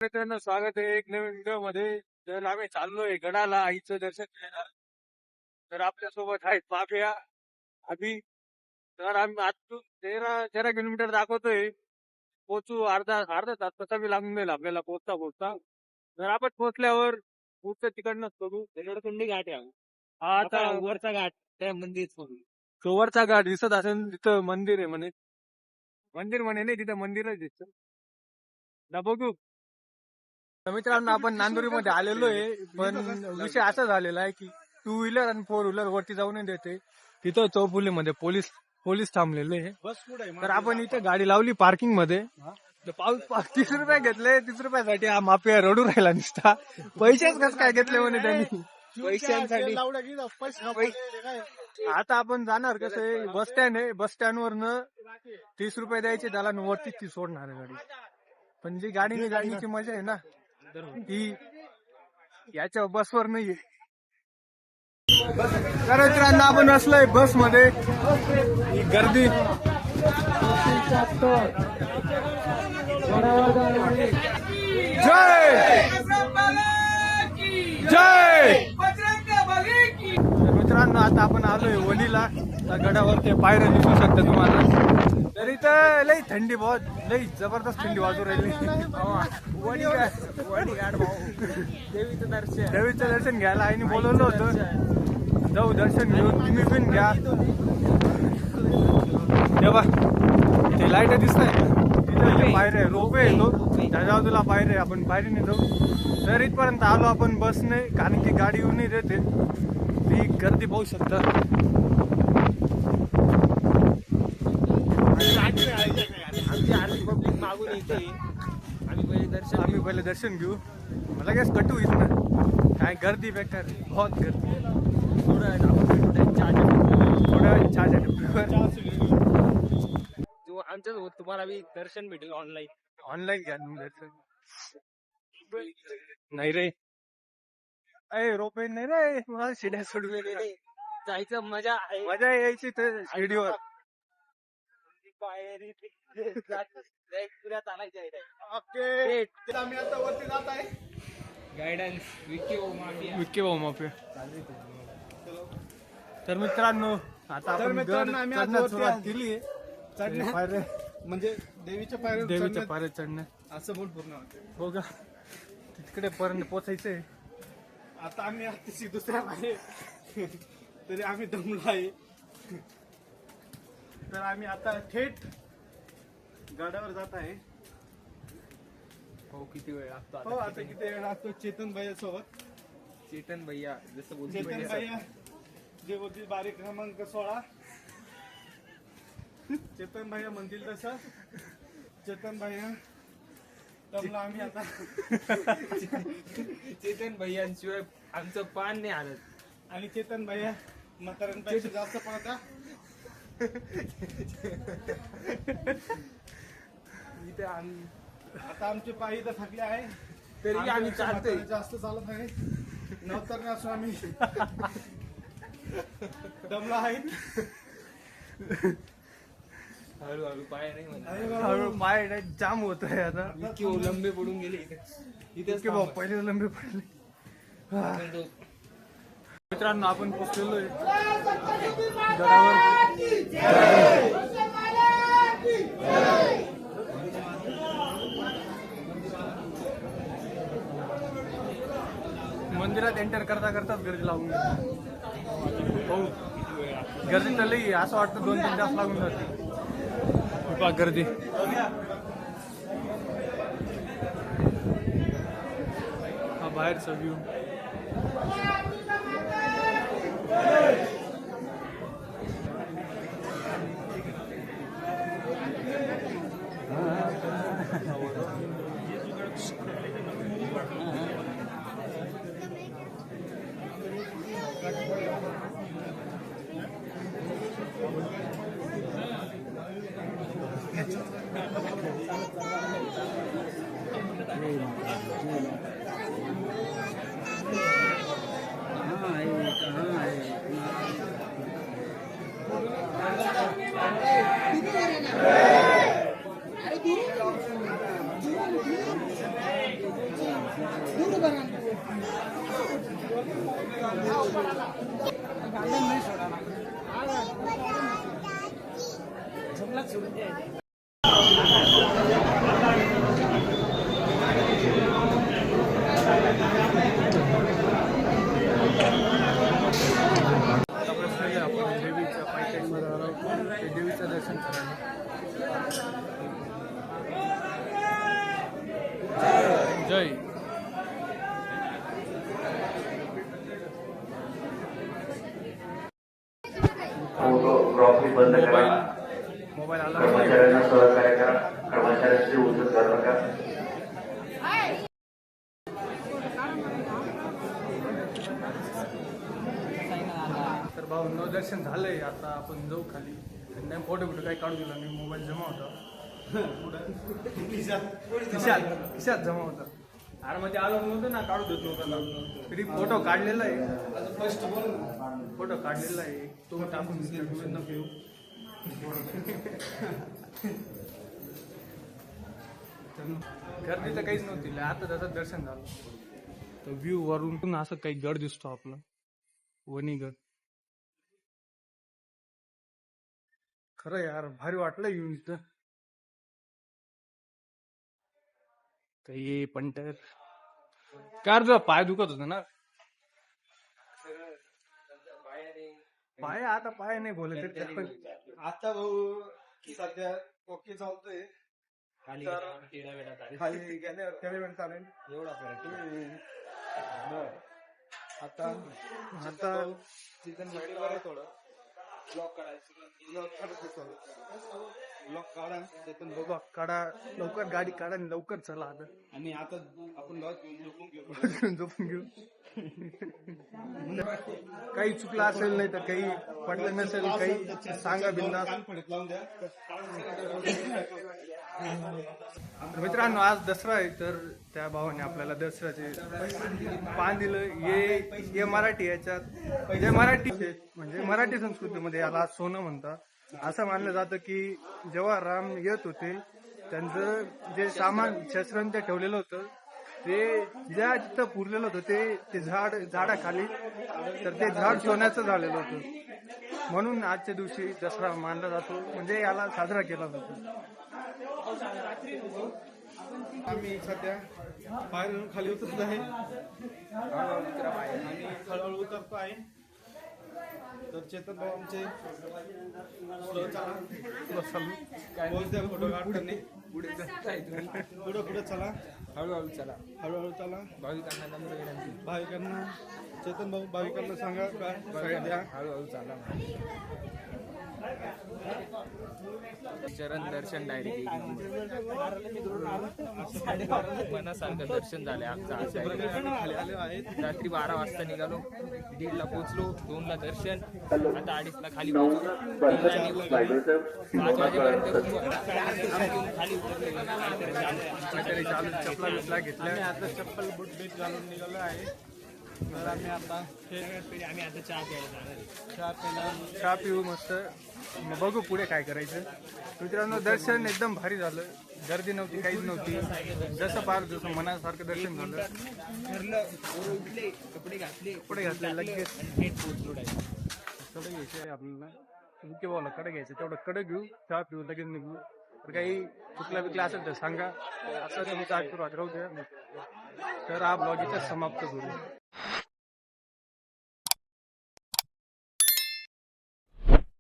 मित्रांनो, स्वागत आहे एक नवीन व्हिडिओ मध्ये. तर आम्ही चाललोय गडाला आईचं दर्शन घ्यायला. तर आपल्या सोबत आहेत पाफिया, अभि. तर आम्ही आजून 13 किलोमीटर दाखवतोय. पोहोचू अर्धा अर्धा तास तसा बी लागून जाईल आपल्याला पोहोचता पोहोचता. तर आपण पोहोचल्यावर पुढचं तिकडनंच करू. रेवडकुंडी घाट आहे हा. आता वरचा घाट त्या मंदिर तो वरचा घाट दिसत असेल तिथं मंदिर आहे म्हणे. मंदिर म्हणे नाही, तिथं मंदिरच दिसत ना. बघू. तर मित्रांनो, आपण नांदुरी मध्ये आलेलो आहे. पण विषय असा झालेला आहे की 2 व्हीलर आणि 4 व्हीलर वरती जाऊ नाही देते. तिथं चौफुलीमध्ये पोलीस पोलीस थांबलेले आहे. तर आपण इथे गाडी लावली पार्किंग मध्ये. तर 30 रुपये घेतले. 30 रुपयासाठी हा माफिया रडू राहिला नुसता. पैसेच कसं काय घेतले म्हणे त्यांनी पैशांसाठी. आता आपण जाणार कसं आहे, बस स्टँड आहे. बस स्टँड वरनं 30 रुपये द्यायचे त्याला आणि वरतीच ती सोडणार आहे गाडी. पण जी गाडीने जाण्याची मजा आहे ना, ही याच्या बसवर नाहीये. तर मित्रांनो, आपण असलोय बस मध्ये. गर्दी जय जय. तर मित्रांनो, आता आपण आलोय वलीला. त्या गडावर ते पायऱ्या दिसू शकतात तुम्हाला. तर इथं लई थंडी, बहुत लई जबरदस्त थंडी वाजू राहिली. देवीचं दर्शन घ्यायला आईने बोलवलं होतं. जाऊ दर्शन घेऊन, तुम्ही पण घ्या. तेव्हा ते लाईट दिसत तिथे पायऱ्या रोपे येतो त्या बाजूला पायऱ्या, आपण पायरीने जाऊ. तर इथपर्यंत आलो आपण बसने, कारण की गाडी येऊन नाही देते. ती गर्दी पाहू शकता. पब्लिक मागून येते. आम्ही पहिले दर्शन घेऊ. मला लगेच कटू इथं. काय गर्दी बेकार, बहुत गर्दी. थोडं चहाच्या टपरीवर आमच्यासोबत तुम्हाला बी दर्शन भेटेल ऑनलाईन. ऑनलाईन घ्या दर्शन. नाही रे, अय रोपे नाही रे, मला शिड्या सोडून जायचं मजा आहे. मजा यायची तर शिडीवर. पुऱ्या चालायचं आहे. ओके, आम्ही आता वरती जात आहे. गायडन्स विक्की भाऊ माफिया. तर मित्रांनो, आता आपण चढण्यास सुरुवात केली आहे. पायऱ्या म्हणजे देवीच्या पायऱ्या चढण्या असं बोल पूर्ण बघा. तिकडे पर्यंत पोचायचंय. आता आम्ही अतिशय दुसऱ्या आहे तरी आम्ही दमलो आहे. तर आम्ही आता थेट गडावर जात आहे. हो, किती वेळ लागतो हो, आता किती वेळ लागतो. चेतन भैया सोबत. चेतन भैया जसं बोलतो चेतन भैया जे बोलतील बारीक क्रमांक 16. चेतन भैया म्हणतील तसं. चेतन भैया दमला आम्ही आता. चेतन भैयांशिवाय आमचं पान नाही आलं. आणि चेतन भैया म्हाताऱ्यांपेक्षा जास्त पळता. इथे आम्ही आता आमचे पायी तर थकले आहे, तरी आम्ही चालतोय. जास्त चालत आहे. नंतर असो आम्ही दमला आहे. हळूहळू पाय नाही म्हणा. हळू पाय जाम होत आहे आता. इतके लंबे पडून गेले इथे भाऊ पहिले लंबे पडले. मित्रांनो, आपण पोचलेलो आहे गडावर. मंदिरात एंटर करता करताच गर्दी लागून गेली. हो, गर्दी तर लई, असं वाटतं 2-3 तास लागून जाते. खूप गर्दी. हा बाहेरचा व्ह्यू. आता बसलेले आपण देवीच्या पायथ्यामध्ये आलो ते देवीचं दर्शन करायला. जय फोटोग्राफी बंद करा. मोबाईल आला कर्मचाऱ्यांना सहकार्य करा. कर्मचाऱ्यांची उचल करू नका. तर भाऊ न दर्शन झालंय. आता आपण जाऊ खाली. नाही फोटो काही काढू दिला नाही. मोबाईल जमा होता खिशात जमा होता. अरे म्हणजे आलो नव्हतं ना, काढू देत नव्हतं. तरी फोटो काढलेला आहे. फोटो काढलेला आहे तो टाकून घेऊ. गर्दी तर काहीच नव्हती. आता त्याचं दर्शन झालं. तर व्ह्यू वरून असं काही गड दिसतो आपला वणीगड. खरं यार भारी वाटलं येऊन इथं. काही पंटर कार तुझा पाय दुखत होता ना. पाय आता पाय नाही बोलत आता भाऊ सध्या ओके चालतोय. खाली गेल्यावर तेवढे वेळ चालेल. एवढा आता चिकन थोडं ब्लॉक काढा चेतन भाऊ. काढा लवकर गाडी काढा आणि लवकर चला आता. आणि आता आपण लॉज झोपून घेऊ. काही चुकलं असेल नाही तर काही पडलं नसेल काही सांगा बिंदास. लावून द्या. मित्रांनो आज दसरा आहे तर त्या भावाने आपल्याला दसऱ्याचे पान दिलं. हे मराठी याच्यात जे मराठी म्हणजे मराठी संस्कृतीमध्ये याला सोनं म्हणतात. असं मानलं जातं की जेव्हा राम येत होते त्यांचं जे सामान शस्त्रांत ठेवलेलं होतं ते ज्या तिथं पुरलेलं होतं ते झाडाखाली तर ते झाड सोन्याचं झालेलं होतं. म्हणून आजच्या दिवशी दसरा मानला जातो म्हणजे याला साजरा केला जातो. आम्ही सध्या बाहेरून खाली उतरत आहे आणि हळूहळू उतरतो आहे. तर चेतन भाऊ आमचे फोटो काढताना पुढे चला. हळूहळू चला. हळूहळू चला. भाविकांना चेतन भाऊ भाविकांना सांगा काय द्या. हळूहळू चला. चरण दर्शन डायरेक्ट मनासारखं दर्शन झाले आमचं. खाली आले आहेत. रात्री 12 वाजता निघालो. 1:30 ला पोहोचलो. 2 ला दर्शन. आता 2:30 ला खाली पोहोचलो. 3 ला निघून 5 वाजेपर्यंत खाली काहीतरी चालू चपला बिपला घेतल्या. आता चप्पल बूट बीट घालून निघालो आहे. तर आम्ही आता चहा प्यायला जाणार. चहा पिऊ मस्त. मग बघू पुढे काय करायचं. मित्रांनो दर्शन एकदम भारी झालं. गर्दी नव्हती काहीच नव्हती. जसं पार जसं मनासारखं दर्शन झालं. कपडे घातले लगेच कडे घ्यायचे आपल्याला. मुख्य बोला कडे घ्यायचं तेवढं कडे घेऊ. चहा पिऊ लगेच निघू. तर काही चुकला बिकला असेल तर सांगा. असं तुम्ही चहा करू राहू द्या. तर हा ब्लॉग इथं समाप्त करू.